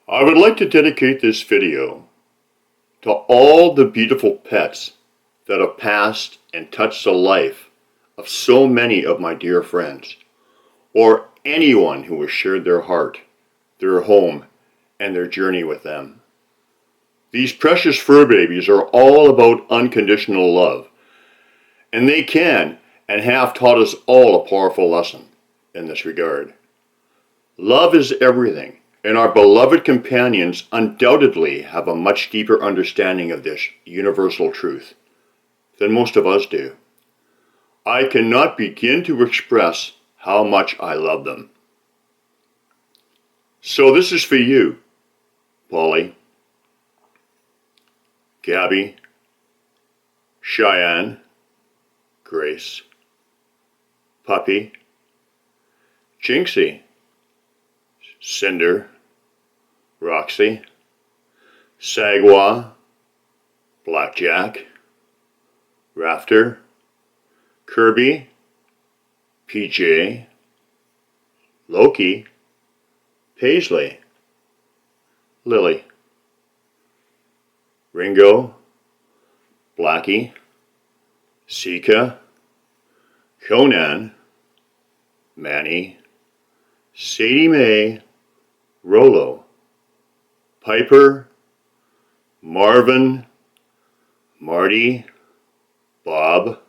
I would like to dedicate this video to all the beautiful pets that have passed and touched the life of so many of my dear friends, or anyone who has shared their heart, their home, and their journey with them. These precious fur babies are all about unconditional love, and they can and have taught us all a powerful lesson in this regard. Love is everything, and our beloved companions undoubtedly have a much deeper understanding of this universal truth than most of us do. I cannot begin to express how much I love them. So this is for you, Polly, Gabby, Cheyenne, Grace, Puppy, Jinxie, Cinder, Roxy, Sagwa, Blackjack, Rafter, Kirby, PJ, Loki, Paisley, Lily, Ringo, Blackie, Sika, Conan, Manny, Sadie Mae, Rolo, Piper, Marvin, Marty, Bob,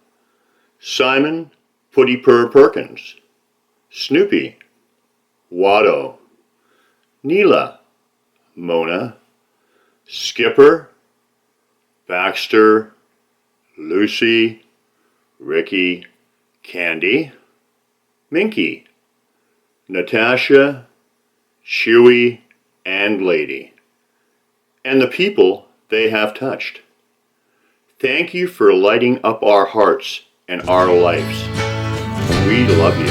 Simon, Putty Purr Perkins, Snoopy, Watto, Neela, Mona, Skipper, Baxter, Lucy, Ricky, Candy, Minky, Natasha, Chewy, and Lady, and the people they have touched. Thank you for lighting up our hearts and our lives. We love you.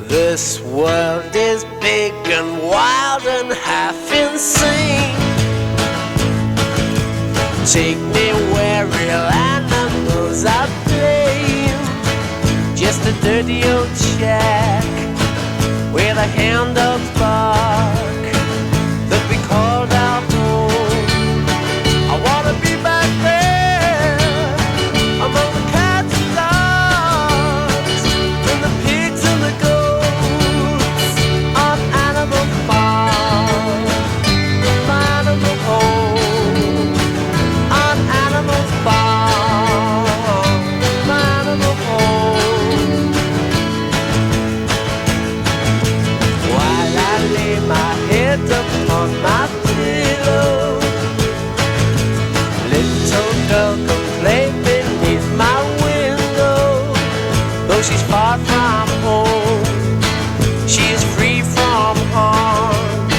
This world is big and wild and half insane. Take me where real animals are playing. Just a dirty old shack with a hand of bark that we called our home. I wanna be back there among the cats and dogs and the pigs and the goats on Animal Farm, my animal home. On Animal Farm, my animal home. While I lay my head upon my pillow, little girl can play beneath my window. Though she's far from home, she is free from harm,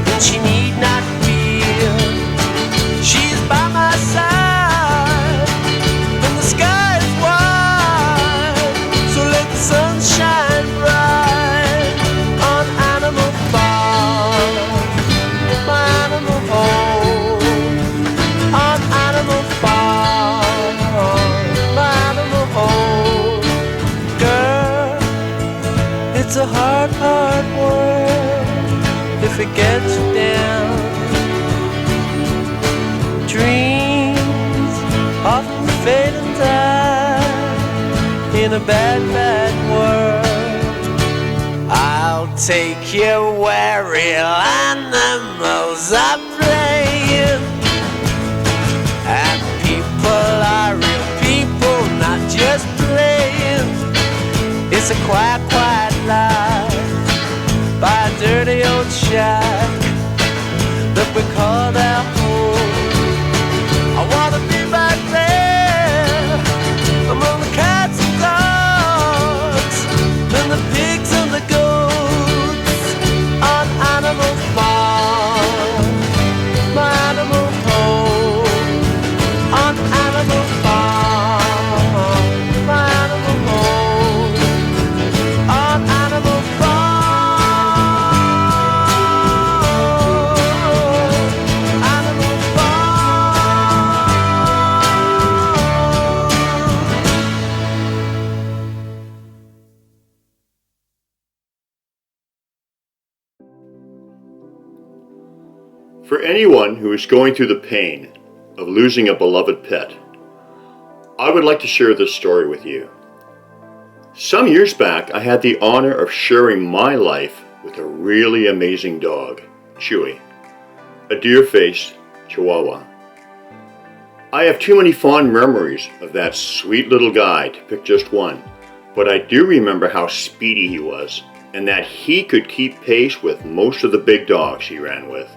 and she need not fear. She's by my side, and the sky is wide. So let the sun shine bright on Animal Farm, my animal home. On Animal Farm, my animal home. Girl, it's a hard, hard world if it gets you down. Dreams often fade and die in a bad, bad world. I'll take you where real animals are playing, and people are real people, not just playing. It's a quiet, quiet life by a dirty old shack that we call our home. I wanna be back there among the cats and dogs and the pigs and the goats on Animal Farm, my animal home. On Animal Farm, my animal home. For anyone who is going through the pain of losing a beloved pet, I would like to share this story with you. Some years back, I had the honor of sharing my life with a really amazing dog, Chewy, a deer-faced Chihuahua. I have too many fond memories of that sweet little guy to pick just one, but I do remember how speedy he was and that he could keep pace with most of the big dogs he ran with.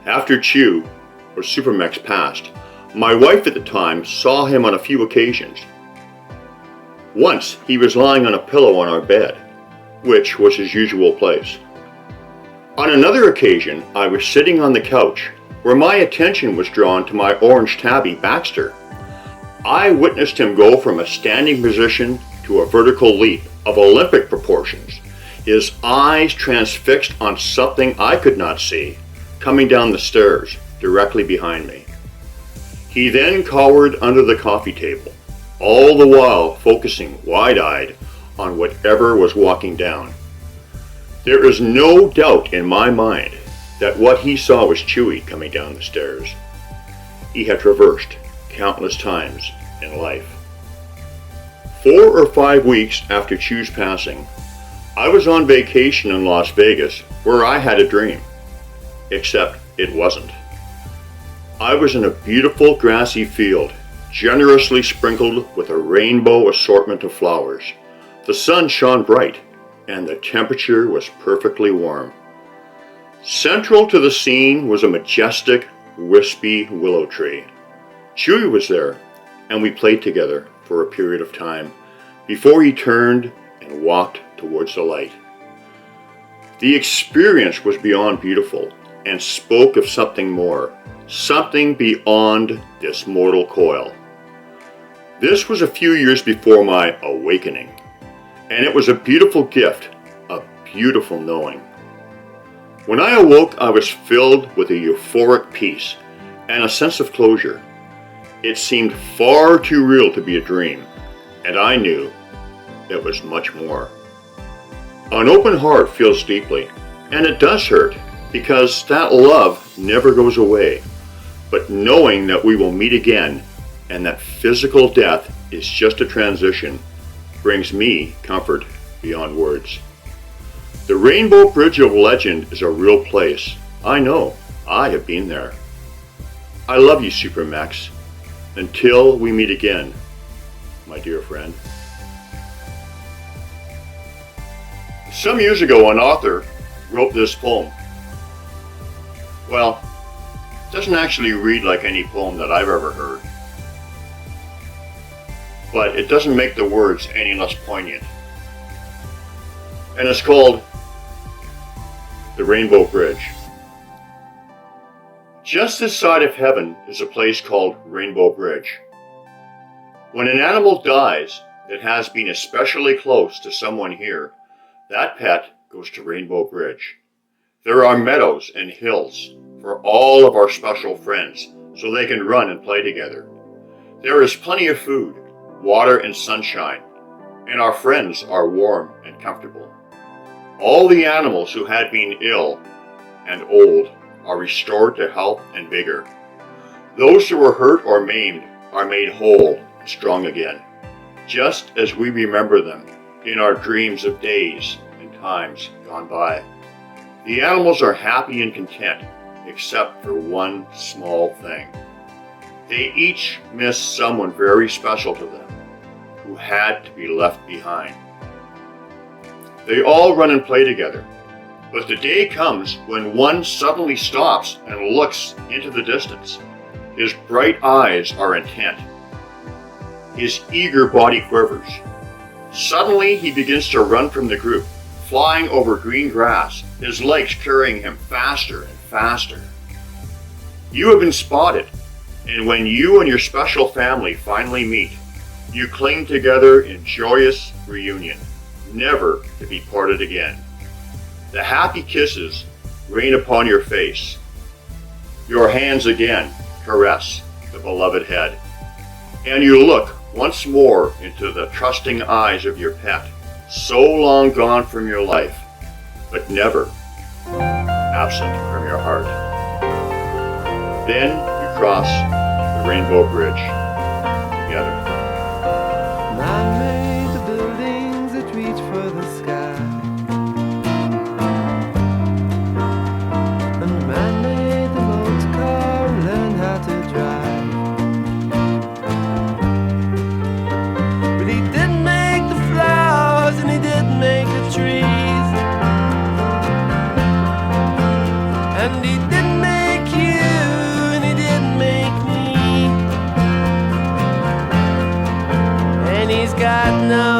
After Chew, or Super Mex, passed, my wife at the time saw him on a few occasions. Once, he was lying on a pillow on our bed, which was his usual place. On another occasion, I was sitting on the couch where my attention was drawn to my orange tabby, Baxter. I witnessed him go from a standing position to a vertical leap of Olympic proportions, his eyes transfixed on something I could not see, coming down the stairs directly behind me. He then cowered under the coffee table, all the while focusing wide-eyed on whatever was walking down. There is no doubt in my mind that what he saw was Chewy coming down the stairs. He had traversed countless times in life. 4 or 5 weeks after Chew's passing, I was on vacation in Las Vegas where I had a dream. Except it wasn't. I was in a beautiful grassy field, generously sprinkled with a rainbow assortment of flowers. The sun shone bright, and the temperature was perfectly warm. Central to the scene was a majestic, wispy willow tree. Chewy was there, and we played together for a period of time before he turned and walked towards the light. The experience was beyond beautiful and spoke of something more, something beyond this mortal coil. This was a few years before my awakening, and it was a beautiful gift, a beautiful knowing. When I awoke, I was filled with a euphoric peace and a sense of closure. It seemed far too real to be a dream, and I knew it was much more. An open heart feels deeply, and it does hurt, because that love never goes away. But knowing that we will meet again and that physical death is just a transition brings me comfort beyond words. The Rainbow Bridge of Legend is a real place. I know. I have been there. I love you, Super Mex. Until we meet again, my dear friend. Some years ago, an author wrote this poem. Well, it doesn't actually read like any poem that I've ever heard, but it doesn't make the words any less poignant. And it's called The Rainbow Bridge. Just this side of heaven is a place called Rainbow Bridge. When an animal dies that has been especially close to someone here, that pet goes to Rainbow Bridge. There are meadows and hills for all of our special friends so they can run and play together. There is plenty of food, water, and sunshine, and our friends are warm and comfortable. All the animals who had been ill and old are restored to health and vigor. Those who were hurt or maimed are made whole and strong again, just as we remember them in our dreams of days and times gone by. The animals are happy and content, except for one small thing. They each miss someone very special to them, who had to be left behind. They all run and play together, but the day comes when one suddenly stops and looks into the distance. His bright eyes are intent. His eager body quivers. Suddenly he begins to run from the group, flying over green grass, his legs carrying him faster and faster. You have been spotted, and when you and your special family finally meet, you cling together in joyous reunion, never to be parted again. The happy kisses rain upon your face. Your hands again caress the beloved head, and you look once more into the trusting eyes of your pet, so long gone from your life, but never absent from your heart. Then you cross the Rainbow Bridge together. Man made the buildings that reach for the sky, and man made the motor car and learned how to drive. But he didn't make the flowers and he didn't make the trees, and he didn't make you and he didn't make me, and he's got no